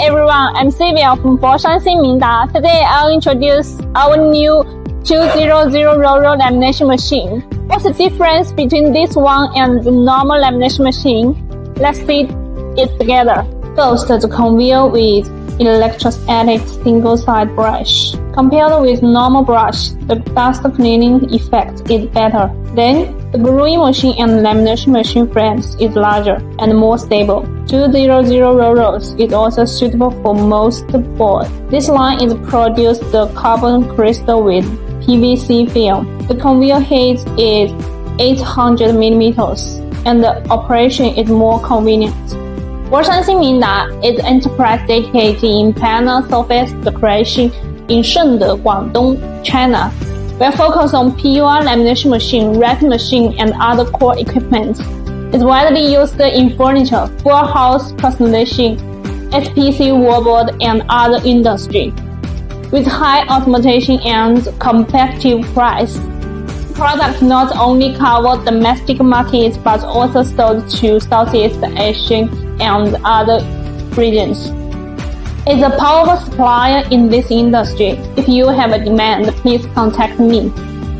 everyone, I'm Sylvia from Foshan Xingmingda. Today I'll introduce our new 200 lamination machine. What's the difference between this one and the normal lamination machine? Let's see it together. First, the conveyor with electrostatic single-side brush. Compared with normal brush, the dust cleaning effect is better. Then, the gluing machine and lamination machine frames is larger and more stable. 200 rollers is also suitable for most boards. This line is produced the carbon crystal with PVC film. The conveyor height is 800 millimeters, and the operation is more convenient. Foshan Xingmingda is an enterprise dedicated in panel surface decoration in Shengde, Guangdong, China. We are focused on PUR lamination machine, wrapping machine, and other core equipment. It's widely used in furniture, full house personalization, SPC wallboard, and other industry. With high automation and competitive price, products not only cover domestic markets but also sold to Southeast Asia and other regions. It's a powerful supplier in this industry. If you have a demand, please contact me.